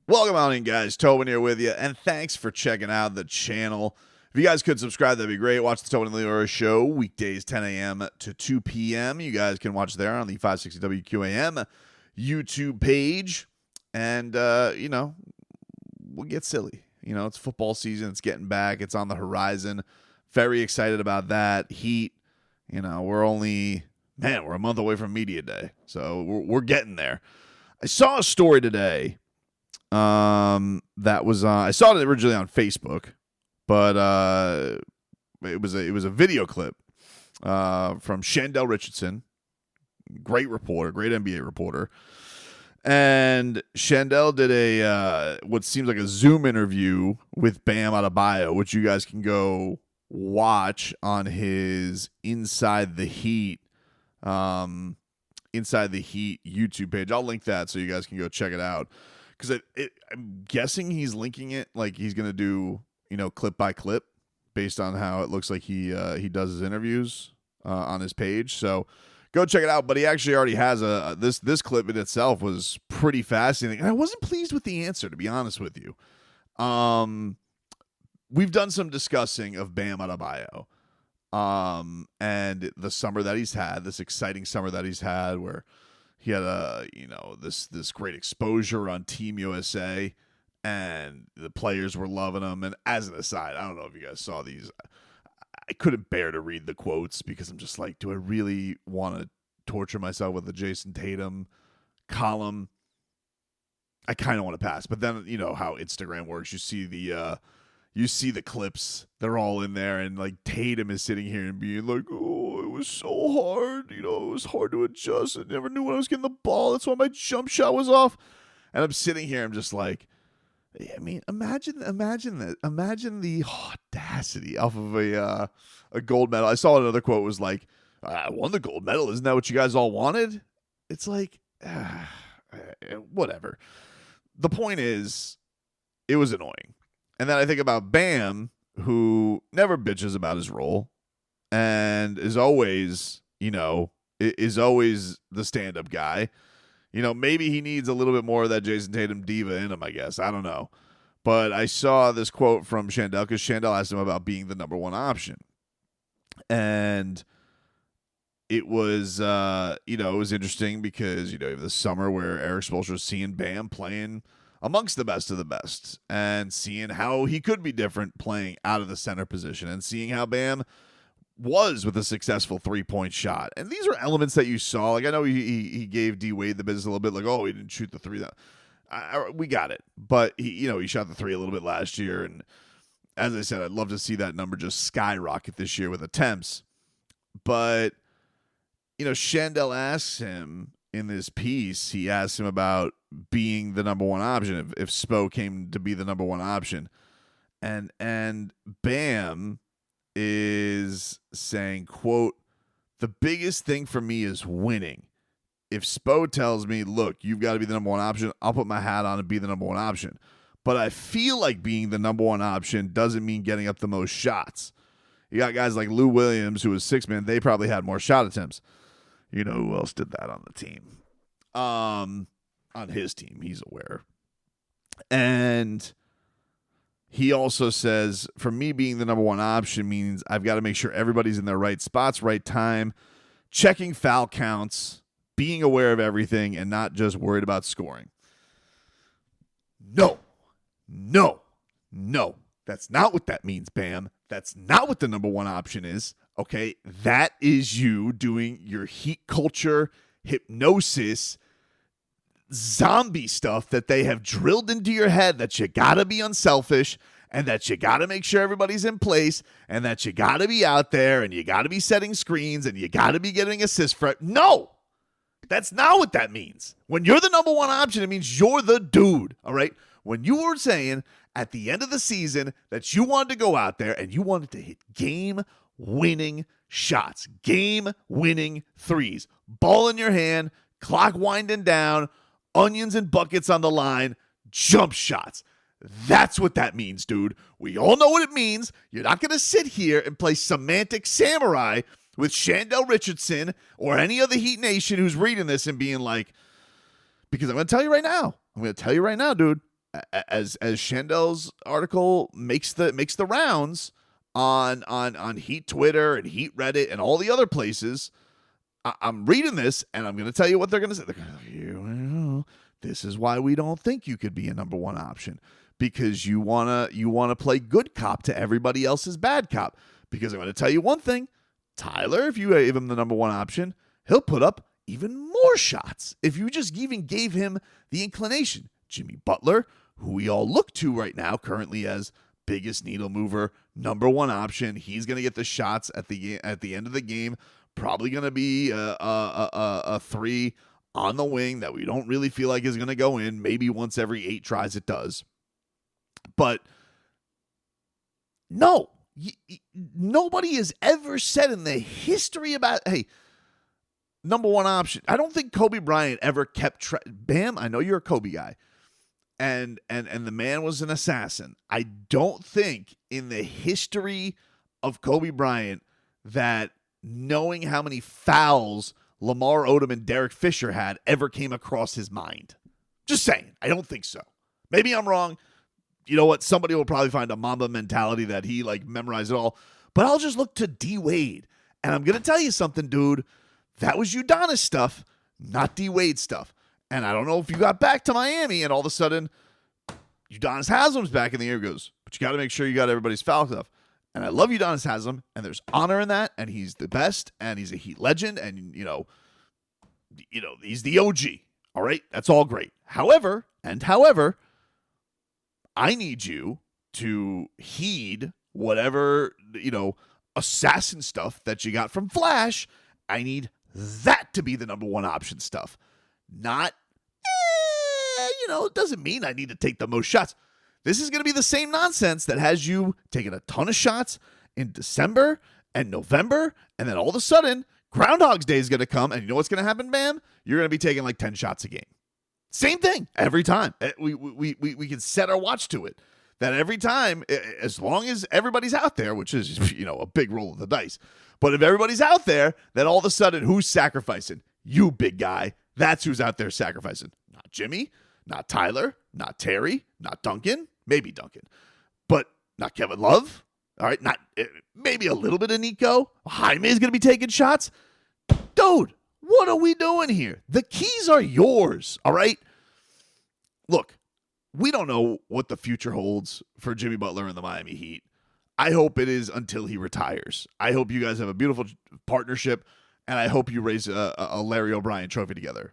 Welcome on in, guys. Tobin here with you, and thanks for checking out the channel. If you guys could subscribe, that'd be great. Watch the Tobin and Leroy show weekdays 10 a.m. to 2 p.m. You guys can watch there on the 560 WQAM YouTube page. And, we'll get silly. It's football season. It's getting back. It's on the horizon. Very excited about that. Heat, we're a month away from Media Day. So we're getting there. I saw a story today. That was I saw it originally on Facebook, but it was a video clip from Shandel Richardson, great reporter, great NBA reporter, and Shandel did a what seems like a Zoom interview with Bam Adebayo, which you guys can go watch on his Inside the Heat YouTube page. I'll link that so you guys can go check it out. Because I'm guessing he's linking it like he's going to do, clip by clip based on how it looks like he does his interviews on his page. So go check it out. But he actually already has this clip in itself was pretty fascinating. And I wasn't pleased with the answer, to be honest with you. We've done some discussing of Bam Adebayo and the summer that he's had, this exciting summer that he's had where he had this great exposure on Team USA, and the players were loving him. And as an aside, I don't know if you guys saw these. I couldn't bear to read the quotes because I'm just like, do I really want to torture myself with the Jason Tatum column? I kind of want to pass. But then, how Instagram works. You see the clips. They're all in there. And, like, Tatum is sitting here and being like, oh, it was so hard. It was hard to adjust. I never knew when I was getting the ball. That's why my jump shot was off. And I'm sitting here. I'm just like, I mean, imagine that. Imagine the audacity off of a gold medal. I saw another quote was like, I won the gold medal. Isn't that what you guys all wanted? It's like, whatever. The point is, it was annoying. And then I think about Bam, who never bitches about his role and is always, the stand-up guy. Maybe he needs a little bit more of that Jason Tatum diva in him, I guess. I don't know. But I saw this quote from Shandel because Shandel asked him about being the number one option. And it was, it was interesting because, you have the summer where Eric Spoelstra is seeing Bam playing amongst the best of the best and seeing how he could be different playing out of the center position and seeing how Bam was with a successful three-point shot. And these are elements that you saw. Like, I know he gave D Wade the business a little bit, like, oh, he didn't shoot the three. We got it. But he shot the three a little bit last year. And as I said, I'd love to see that number just skyrocket this year with attempts. But, Shandel asks him in this piece, he asks him about being the number one option if Spo came to be the number one option. And Bam is saying, quote, the biggest thing for me is winning. If Spo tells me, look, you've got to be the number one option, I'll put my hat on and be the number one option. But I feel like being the number one option doesn't mean getting up the most shots. You got guys like Lou Williams, who was six man, they probably had more shot attempts. You know who else did that on the team? On his team, he's aware. And he also says, for me, being the number one option means I've got to make sure everybody's in their right spots, right time, checking foul counts, being aware of everything, and not just worried about scoring. No. That's not what that means, Bam. That's not what the number one option is, okay? That is you doing your heat culture, hypnosis, zombie stuff that they have drilled into your head that you gotta be unselfish and that you gotta make sure everybody's in place and that you gotta be out there and you gotta be setting screens and you gotta be getting assists for it. No, that's not what that means. When you're the number one option, it means you're the dude, all right? When you were saying at the end of the season that you wanted to go out there and you wanted to hit game-winning shots, game-winning threes, ball in your hand, clock winding down, onions and buckets on the line, jump shots. That's what that means, dude. We all know what it means. You're not going to sit here and play semantic samurai with Shandel Richardson or any other Heat Nation who's reading this and being like, because I'm going to tell you right now, dude, as Shandel's article makes the rounds on Heat Twitter and Heat Reddit and all the other places, I'm reading this and I'm going to tell you what they're going to say. They're gonna, this is why we don't think you could be a number one option, because you wanna play good cop to everybody else's bad cop. Because I'm going to tell you one thing, Tyler, if you gave him the number one option, he'll put up even more shots if you just even gave him the inclination. Jimmy Butler, who we all look to right now currently as biggest needle mover, number one option, he's going to get the shots at the end of the game. Probably going to be a three on the wing that we don't really feel like is going to go in. Maybe once every 8 tries it does. But no, nobody has ever said in the history about, hey, number one option. I don't think Kobe Bryant ever kept Bam, I know you're a Kobe guy. And the man was an assassin. I don't think in the history of Kobe Bryant that knowing how many fouls Lamar Odom and Derek Fisher had ever came across his mind. Just saying. I don't think so. Maybe I'm wrong. You know what? Somebody will probably find a Mamba mentality that he memorized it all. But I'll just look to D Wade. And I'm going to tell you something, dude. That was Udonis stuff, not D Wade stuff. And I don't know if you got back to Miami and all of a sudden Udonis Haslem's back in the air, goes, but you got to make sure you got everybody's foul stuff. And I love Udonis Haslem, and there's honor in that, and he's the best, and he's a Heat legend, and you know, he's the OG. All right, that's all great. However, I need you to heed whatever assassin stuff that you got from Flash. I need that to be the number one option stuff, not. It doesn't mean I need to take the most shots. This is going to be the same nonsense that has you taking a ton of shots in December and November, and then all of a sudden, Groundhog's Day is going to come, and you know what's going to happen, Bam? You're going to be taking 10 shots a game. Same thing every time. We can set our watch to it. That every time, as long as everybody's out there, which is a big roll of the dice, but if everybody's out there, then all of a sudden, who's sacrificing? You, big guy. That's who's out there sacrificing. Not Jimmy, not Tyler, not Terry, not Duncan. Maybe Duncan, but not Kevin Love. All right, not maybe a little bit of Nico. Jaime is going to be taking shots. Dude, what are we doing here? The keys are yours, all right? Look, we don't know what the future holds for Jimmy Butler and the Miami Heat. I hope it is until he retires. I hope you guys have a beautiful partnership, and I hope you raise a Larry O'Brien trophy together.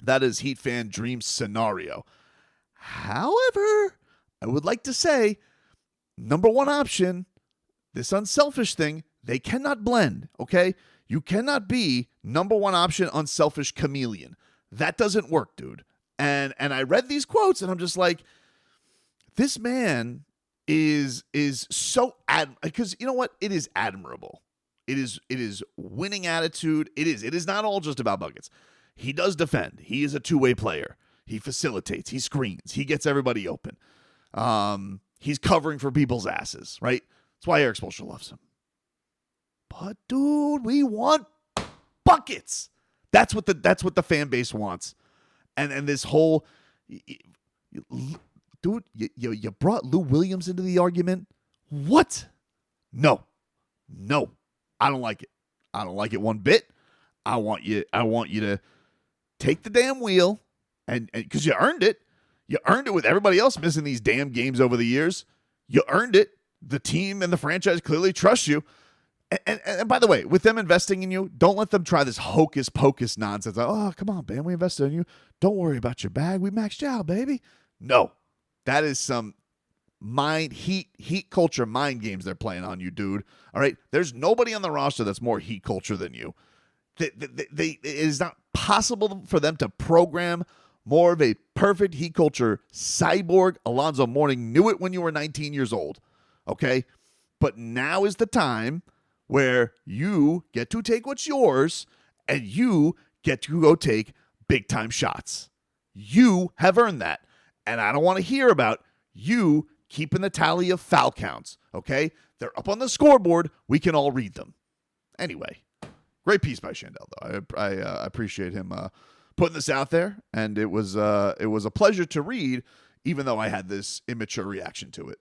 That is Heat fan dream scenario. However, I would like to say, number one option, this unselfish thing, they cannot blend, okay? You cannot be number one option unselfish chameleon. That doesn't work, dude. And I read these quotes, and I'm just like, this man is so because you know what? It is admirable. It is winning attitude. It is not all just about buckets. He does defend. He is a two-way player. He facilitates. He screens. He gets everybody open. He's covering for people's asses, right? That's why Eric Spoelstra loves him. But dude, we want buckets. That's what the fan base wants. And this whole dude, you brought Lou Williams into the argument. What? No. I don't like it. I don't like it one bit. I want you to take the damn wheel and because you earned it. You earned it with everybody else missing these damn games over the years. You earned it. The team and the franchise clearly trust you. And by the way, with them investing in you, don't let them try this hocus pocus nonsense. Like, oh, come on, man, we invested in you. Don't worry about your bag. We maxed you out, baby. No, that is some heat culture mind games they're playing on you, dude. All right, there's nobody on the roster that's more heat culture than you. It is not possible for them to program more of a perfect heat culture cyborg. Alonzo Mourning knew it when you were 19 years old, okay? But now is the time where you get to take what's yours and you get to go take big-time shots. You have earned that. And I don't want to hear about you keeping the tally of foul counts, okay? They're up on the scoreboard. We can all read them. Anyway, great piece by Shandel, though. I appreciate him putting this out there, and it was a pleasure to read even though I had this immature reaction to it.